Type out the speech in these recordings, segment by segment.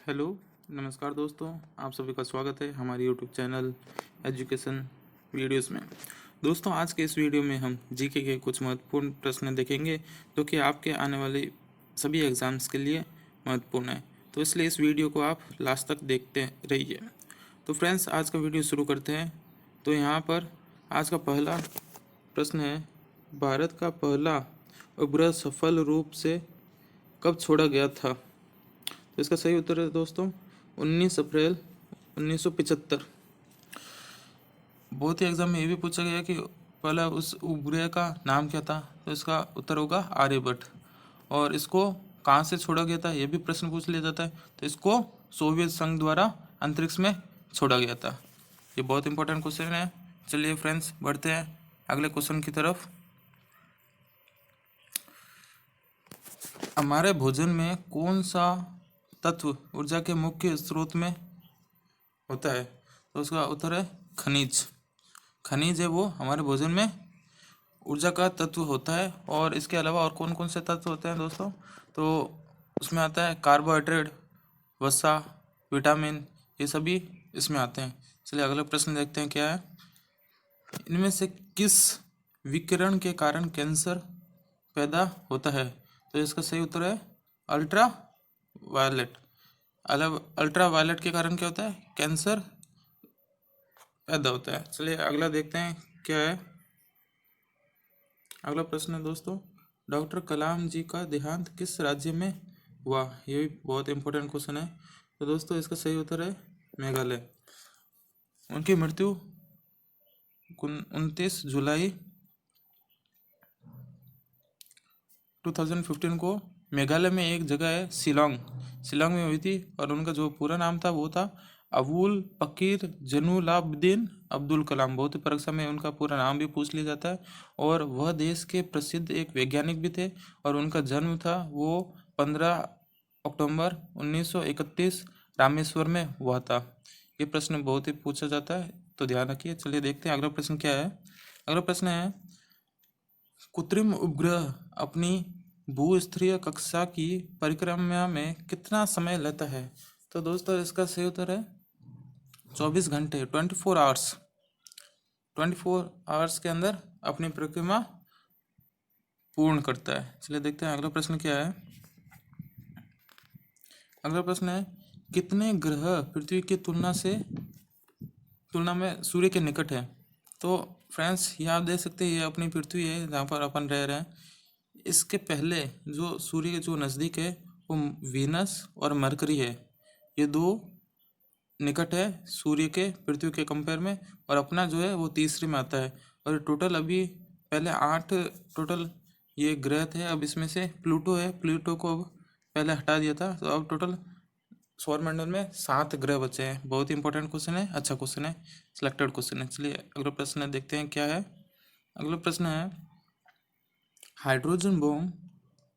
Hello, नमस्कार दोस्तों। आप सभी का स्वागत है हमारे यूट्यूब चैनल एजुकेशन वीडियोस में। दोस्तों, आज के इस वीडियो में हम जीके के कुछ महत्वपूर्ण प्रश्न देखेंगे जो कि आपके आने वाले सभी एग्ज़ाम्स के लिए महत्वपूर्ण है। तो इसलिए इस वीडियो को आप लास्ट तक देखते रहिए। तो फ्रेंड्स, आज का वीडियो शुरू करते हैं। तो यहाँ पर आज का पहला प्रश्न है, भारत का पहला उपग्रह सफल रूप से कब छोड़ा गया था? तो इसका सही उत्तर है दोस्तों 19 अप्रैल 1975। बहुत ही एग्जाम में ये भी पूछा गया कि पहला उस उपग्रह का नाम क्या था, तो इसका उत्तर होगा आर्यभट्ट। और इसको कहाँ से छोड़ा गया था ये भी प्रश्न पूछ लिया जाता है, तो इसको सोवियत संघ द्वारा अंतरिक्ष में छोड़ा गया था। ये बहुत इंपॉर्टेंट क्वेश्चन है। चलिए फ्रेंड्स, बढ़ते हैं अगले क्वेश्चन की तरफ। हमारे भोजन में कौन सा तत्व ऊर्जा के मुख्य स्रोत में होता है? तो उसका उत्तर है खनिज। खनिज है वो हमारे भोजन में ऊर्जा का तत्व होता है। और इसके अलावा और कौन कौन से तत्व होते हैं दोस्तों? तो उसमें आता है कार्बोहाइड्रेट, वसा, विटामिन, ये सभी इसमें आते हैं। चलिए अगला प्रश्न देखते हैं क्या है। इनमें से किस विकिरण के कारण कैंसर पैदा होता है? तो इसका सही उत्तर है अल्ट्रा वायलेट। अल्ट्रा वायलेट के कारण क्या होता है? कैंसर पैदा होता है। चलिए अगला देखते हैं क्या है। अगला प्रश्न है दोस्तों, डॉक्टर कलाम जी का देहांत किस राज्य में हुआ? ये भी बहुत इंपॉर्टेंट क्वेश्चन है। तो दोस्तों इसका सही उत्तर है मेघालय। उनकी मृत्यु 29 जुलाई 2015 को मेघालय में एक जगह है शिलोंग में हुई थी। और उनका जो पूरा नाम था वो था अबुल पकीर जैनुलाब्दीन अब्दुल कलाम। बहुत ही परीक्षा में उनका पूरा नाम भी पूछ लिया जाता है। और वह देश के प्रसिद्ध एक वैज्ञानिक भी थे। और उनका जन्म था वो 15 अक्टूबर 1931 रामेश्वर में हुआ था। ये प्रश्न बहुत ही पूछा जाता है, तो ध्यान रखिए। चलिए देखते हैं अगला प्रश्न क्या है। अगला प्रश्न है, कृत्रिम उपग्रह अपनी भूस्त्रीय कक्षा की परिक्रमा में कितना समय लेता है? तो दोस्तों इसका सही उत्तर है 24 घंटे, 24 आवर्स के अंदर अपनी परिक्रमा पूर्ण करता है। चलिए देखते हैं अगला प्रश्न क्या है। अगला प्रश्न है, कितने ग्रह पृथ्वी की तुलना में सूर्य के निकट है? तो फ्रेंड्स ये आप देख सकते हैं, ये अपनी पृथ्वी है जहाँ पर अपन रह रहे हैं। इसके पहले जो सूर्य के जो नज़दीक है वो वीनस और मरकरी है। ये दो निकट है सूर्य के पृथ्वी के कंपेयर में। और अपना जो है वो तीसरे में आता है। और टोटल अभी पहले 8 टोटल ये ग्रह थे। अब इसमें से प्लूटो है, प्लूटो को अब पहले हटा दिया था। तो अब टोटल सौरमंडल में 7 ग्रह बचे हैं। बहुत ही इंपॉर्टेंट क्वेश्चन है, अच्छा क्वेश्चन है, सिलेक्टेड क्वेश्चन है। चलिए अगला प्रश्न देखते हैं क्या है। अगला प्रश्न है, हाइड्रोजन बम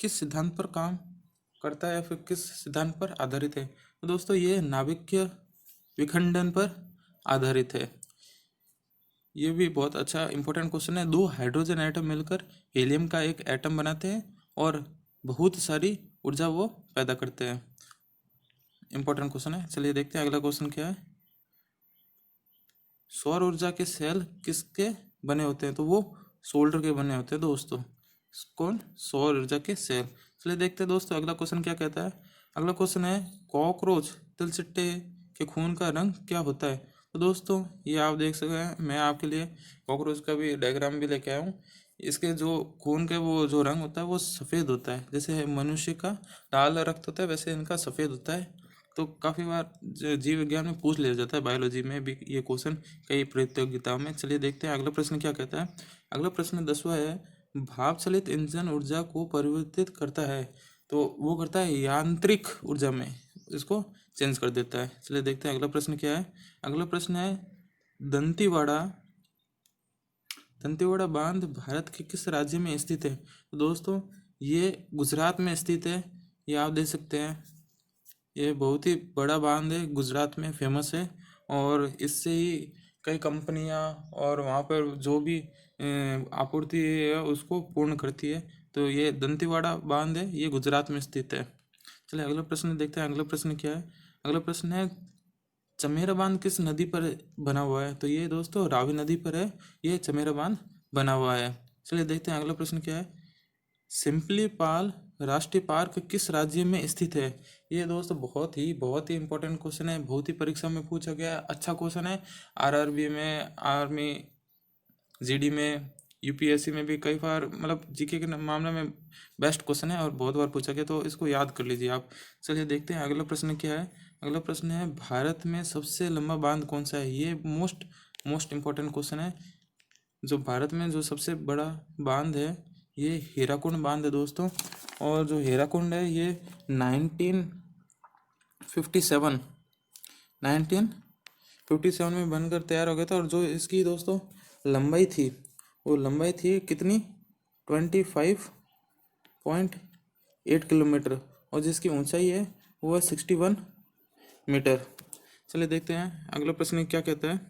किस सिद्धांत पर काम करता है या फिर किस सिद्धांत पर आधारित है? तो दोस्तों ये नाभिकीय विखंडन पर आधारित है। ये भी बहुत अच्छा इंपॉर्टेंट क्वेश्चन है। 2 हाइड्रोजन एटम मिलकर हीलियम का एक एटम बनाते हैं और बहुत सारी ऊर्जा वो पैदा करते हैं। इंपॉर्टेंट क्वेश्चन है। चलिए देखते हैं अगला क्वेश्चन क्या है। सौर ऊर्जा के सेल किसके बने होते हैं? तो वो सोल्डर के बने होते हैं दोस्तों। कौन? सौर ऊर्जा के सेल। चलिए देखते हैं दोस्तों अगला क्वेश्चन क्या कहता है। अगला क्वेश्चन है, कॉकरोच तिलचिट्टे के खून का रंग क्या होता है? तो दोस्तों ये आप देख सकते हैं, मैं आपके लिए कॉकरोच का भी डायग्राम भी लेके आया हूँ। इसके जो खून के वो जो रंग होता है वो सफ़ेद होता है। जैसे मनुष्य का लाल रक्त होता है वैसे इनका सफ़ेद होता है। तो काफ़ी बार जीव विज्ञान में पूछ लिया जाता है, बायोलॉजी में भी ये क्वेश्चन कई प्रतियोगिताओं में। चलिए देखते हैं अगला प्रश्न क्या कहता है। अगला प्रश्न 10वां है, भाप चलित इंजन ऊर्जा को परिवर्तित करता है। तो वो करता है यांत्रिक ऊर्जा में, इसको चेंज कर देता है। चलिए देखते हैं अगला प्रश्न क्या है। अगला प्रश्न है, दंतीवाड़ा दंतेवाड़ा बांध भारत के किस राज्य में स्थित है? तो दोस्तों ये गुजरात में स्थित है। ये आप देख सकते हैं, ये बहुत ही बड़ा बांध है, गुजरात में फेमस है। और इससे ही कई कंपनियां और वहाँ पर जो भी आपूर्ति है उसको पूर्ण करती है। तो ये दंतेवाड़ा बांध है, ये गुजरात में स्थित है। चलिए अगला प्रश्न देखते हैं। अगला प्रश्न क्या है। अगला प्रश्न है चमेरा बांध किस नदी पर बना हुआ है? तो ये दोस्तों रावी नदी पर है ये चमेरा बांध बना हुआ है। चलिए देखते हैं अगला प्रश्न क्या है। सिंपली पाल राष्ट्रीय पार्क किस राज्य में स्थित है? ये दोस्तों बहुत ही इंपॉर्टेंट क्वेश्चन है, बहुत ही परीक्षा में पूछा गया है, अच्छा क्वेश्चन है। आरआरबी में, आर्मी, जीडी में, यूपीएससी में भी कई बार मतलब जीके के मामले में बेस्ट क्वेश्चन है और बहुत बार पूछा गया, तो इसको याद कर लीजिए आप। चलिए देखते हैं अगला प्रश्न क्या है। अगला प्रश्न है भारत में सबसे लंबा बांध कौन सा है? ये मोस्ट इम्पोर्टेंट क्वेश्चन है। जो भारत में जो सबसे बड़ा बांध है ये हीराकुंड बांध है दोस्तों। और जो हीराकुंड है ये 1957 में बनकर तैयार हो गया था। और जो इसकी दोस्तों लंबाई थी वो लंबाई थी कितनी? 25.8 किलोमीटर। और जिसकी ऊंचाई है वो है 61 मीटर। चलिए देखते हैं अगला प्रश्न क्या कहता है।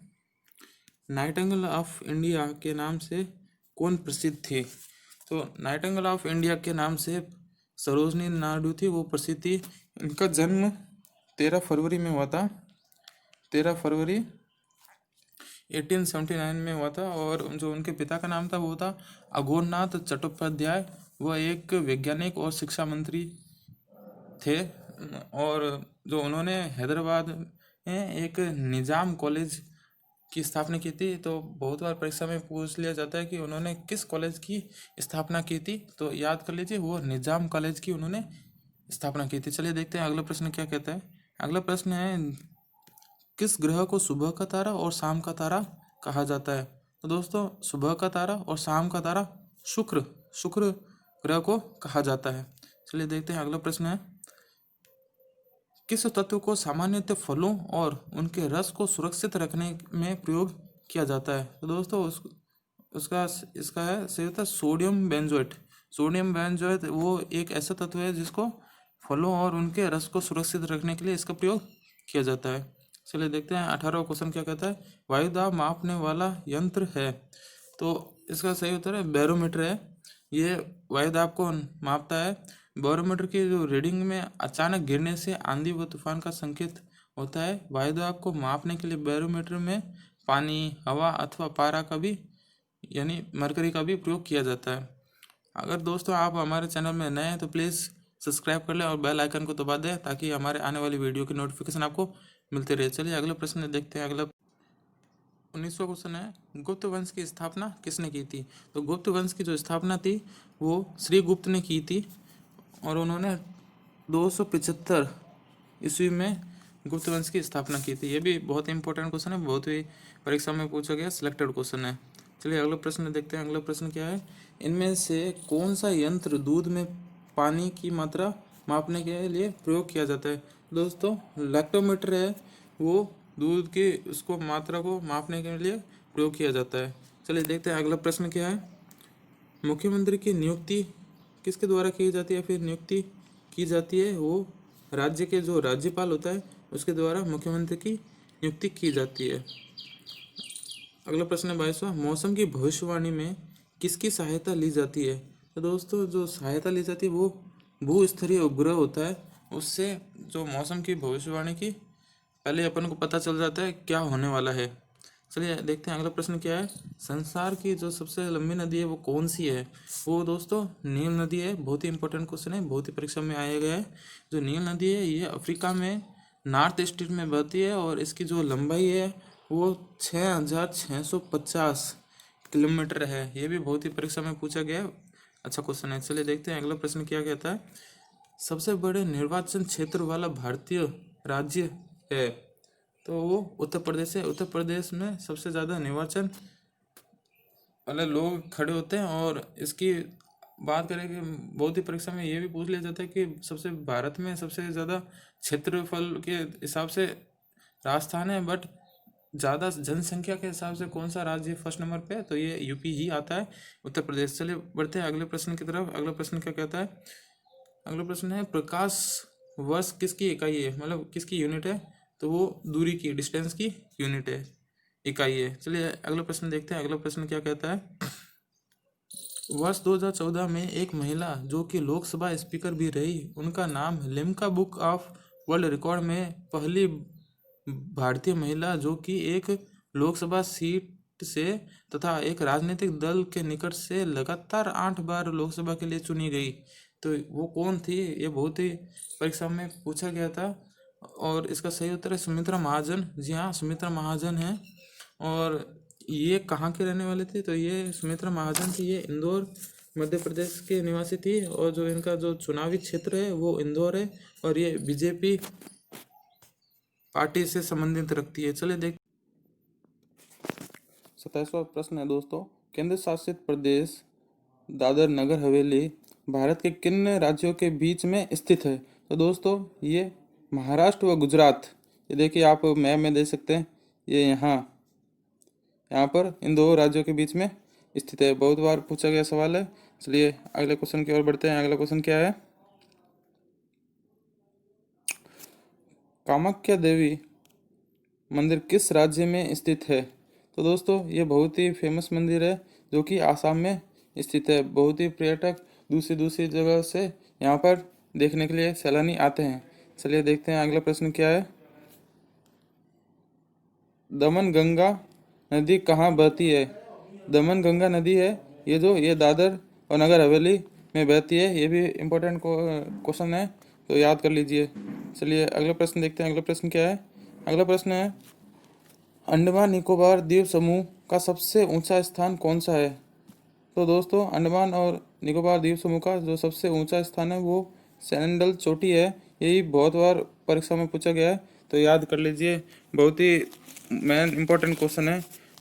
नाइटिंगेल ऑफ इंडिया के नाम से कौन प्रसिद्ध थी? तो नाइटिंगेल ऑफ इंडिया के नाम से सरोजनी नायडू थी, वो प्रसिद्ध थी। इनका जन्म 13 फरवरी में हुआ था, 13 फरवरी 1879 में हुआ था। और जो उनके पिता का नाम था वो था अघोरनाथ चट्टोपाध्याय। वह एक वैज्ञानिक और शिक्षा मंत्री थे। और जो उन्होंने हैदराबाद में एक निज़ाम कॉलेज की स्थापना की थी। तो बहुत बार परीक्षा में पूछ लिया जाता है कि उन्होंने किस कॉलेज की स्थापना की थी, तो याद कर लीजिए वो निज़ाम कॉलेज की उन्होंने स्थापना की थी। चलिए देखते हैं अगला प्रश्न क्या कहता है। अगला प्रश्न है किस ग्रह को सुबह का तारा और शाम का तारा कहा जाता है? तो दोस्तों सुबह का तारा और शाम का तारा शुक्र ग्रह को कहा जाता है। चलिए देखते हैं अगला प्रश्न है किस तत्व को सामान्यतः फलों और उनके रस को सुरक्षित रखने में प्रयोग किया जाता है? तो दोस्तों इसका है सही होता है सोडियम बेंजोएट। सोडियम बेंजोएट वो एक ऐसा तत्व है जिसको फलों और उनके रस को सुरक्षित रखने के लिए इसका प्रयोग किया जाता है। चलिए देखते हैं 18वां क्वेश्चन क्या कहता है। वायुदाब मापने वाला यंत्र है? तो इसका सही उत्तर है बैरोमीटर है। ये वायुदाब को मापता है। बैरोमीटर की जो रीडिंग में अचानक गिरने से आंधी व तूफान का संकेत होता है। वायुदाब को मापने के लिए बैरोमीटर में पानी, हवा अथवा पारा का भी यानी मरकरी का भी प्रयोग किया जाता है। अगर दोस्तों आप हमारे चैनल में नए हैं तो प्लीज़ सब्सक्राइब कर लें और बेल आइकन को दबा दें ताकि हमारे आने वाली वीडियो की नोटिफिकेशन आपको मिलते रहे। चलिए अगला प्रश्न देखते हैं। अगला 19वां क्वेश्चन है गुप्त वंश की स्थापना किसने की थी? तो गुप्त वंश की जो स्थापना थी वो श्री गुप्त ने की थी। और उन्होंने 275 ईस्वी में गुप्त वंश की स्थापना की थी। ये भी बहुत ही इंपॉर्टेंट क्वेश्चन है, बहुत ही परीक्षा में पूछा गया सिलेक्टेड क्वेश्चन है। चलिए अगला प्रश्न देखते हैं। अगला प्रश्न क्या है। इनमें से कौन सा यंत्र दूध में पानी की मात्रा मापने के लिए प्रयोग किया जाता है? दोस्तों लैक्टोमीटर है, वो दूध की उसको मात्रा को मापने के लिए प्रयोग किया जाता है। चलिए देखते हैं अगला प्रश्न क्या है। मुख्यमंत्री की नियुक्ति किसके द्वारा की जाती है, फिर नियुक्ति की जाती है? वो राज्य के जो राज्यपाल होता है उसके द्वारा मुख्यमंत्री की नियुक्ति की जाती है। अगला प्रश्न है 22वां। मौसम की भविष्यवाणी में किसकी सहायता ली जाती है? तो दोस्तों जो सहायता ली जाती है वो भूस्तरीय उपग्रह होता है। उससे जो मौसम की भविष्यवाणी की पहले अपन को पता चल जाता है क्या होने वाला है। चलिए देखते हैं अगला प्रश्न क्या है। संसार की जो सबसे लंबी नदी है वो कौन सी है? वो दोस्तों नील नदी है। बहुत ही इंपॉर्टेंट क्वेश्चन है, बहुत ही परीक्षा में आया गया है। जो नील नदी है ये अफ्रीका में नॉर्थ ईस्ट में बहती है और इसकी जो लंबाई है वो 6650 किलोमीटर है। ये भी बहुत ही परीक्षा में पूछा गया है, अच्छा क्वेश्चन है। चलिए देखते हैं अगला प्रश्न क्या कहता है। सबसे बड़े निर्वाचन क्षेत्र वाला भारतीय राज्य है? तो वो उत्तर प्रदेश है। उत्तर प्रदेश में सबसे ज़्यादा निर्वाचन वाले लोग खड़े होते हैं। और इसकी बात करें कि बहुत ही परीक्षा में ये भी पूछ लिया जाता है कि सबसे भारत में सबसे ज़्यादा क्षेत्रफल के हिसाब से राजस्थान है, बट ज़्यादा जनसंख्या के हिसाब से कौन सा राज्य फर्स्ट नंबर पे है? तो ये यूपी ही आता है, उत्तर प्रदेश। चलिए बढ़ते हैं अगले प्रश्न की तरफ। अगला प्रश्न क्या कहता है। अगला प्रश्न है प्रकाश वर्ष किसकी इकाई है, मतलब किसकी यूनिट है? तो वो दूरी की, डिस्टेंस की यूनिट है, इकाई है। चलिए अगला प्रश्न देखते हैं। अगला प्रश्न क्या कहता है। वर्ष 2014 में एक महिला जो कि लोकसभा स्पीकर भी रही, उनका नाम Limca book of world record में पहली भारतीय महिला जो कि एक लोकसभा सीट से तथा एक राजनीतिक दल के निकट से लगातार 8 बार लोकसभा के लिए चुनी गई, तो वो कौन थी? ये बहुत ही परीक्षा में पूछा गया था। और इसका सही उत्तर है सुमित्रा महाजन। जी हाँ, सुमित्रा महाजन है। और ये कहाँ के रहने वाले थे? तो ये सुमित्रा महाजन थी, ये इंदौर मध्य प्रदेश के निवासी थी। और जो इनका जो चुनावी क्षेत्र है वो इंदौर है, और ये बीजेपी पार्टी से संबंधित रखती है। चलिए देख 27वां प्रश्न है दोस्तों, केंद्र शासित प्रदेश दादर नगर हवेली भारत के किन राज्यों के बीच में स्थित है? तो दोस्तों ये महाराष्ट्र व गुजरात, ये देखिए आप मैप में देख सकते हैं, ये यहाँ पर इन दो राज्यों के बीच में स्थित है। बहुत बार पूछा गया सवाल है। चलिए अगले क्वेश्चन की ओर बढ़ते हैं। अगला क्वेश्चन क्या है? कामाख्या देवी मंदिर किस राज्य में स्थित है? तो दोस्तों ये बहुत ही फेमस मंदिर है जो कि आसाम में स्थित है। बहुत ही पर्यटक दूसरी दूसरी जगह से यहाँ पर देखने के लिए सैलानी आते हैं। चलिए देखते हैं अगला प्रश्न क्या है। दमन गंगा नदी कहाँ बहती है? दमन गंगा नदी है ये दादर और नगर हवेली में बहती है। ये भी इम्पोर्टेंट क्वेश्चन है, तो याद कर लीजिए। चलिए अगला प्रश्न देखते हैं। अगला प्रश्न क्या है? अगला प्रश्न है अंडमान निकोबार द्वीप समूह का सबसे ऊंचा स्थान कौन सा है? तो दोस्तों अंडमान और निकोबार द्वीप समूह का जो सबसे ऊंचा स्थान है वो सैंडल चोटी है। यही बहुत बार परीक्षा में पूछा गया है, तो याद कर लीजिए। बहुत ही मेन इम्पोर्टेंट क्वेश्चन है।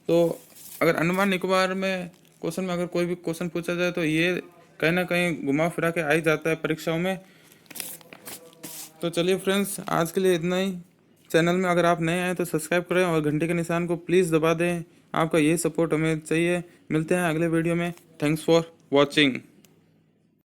तो अगर अंडमान निकोबार में क्वेश्चन में अगर कोई भी क्वेश्चन पूछा जाए तो ये कहीं ना कहीं घुमा फिरा के आ ही जाता है परीक्षाओं में। तो चलिए फ्रेंड्स, आज के लिए इतना ही। चैनल में अगर आप नए आए तो सब्सक्राइब करें और घंटे के निशान को प्लीज़ दबा दें। आपका ये सपोर्ट हमें चाहिए। मिलते हैं अगले वीडियो में। Thanks for watching.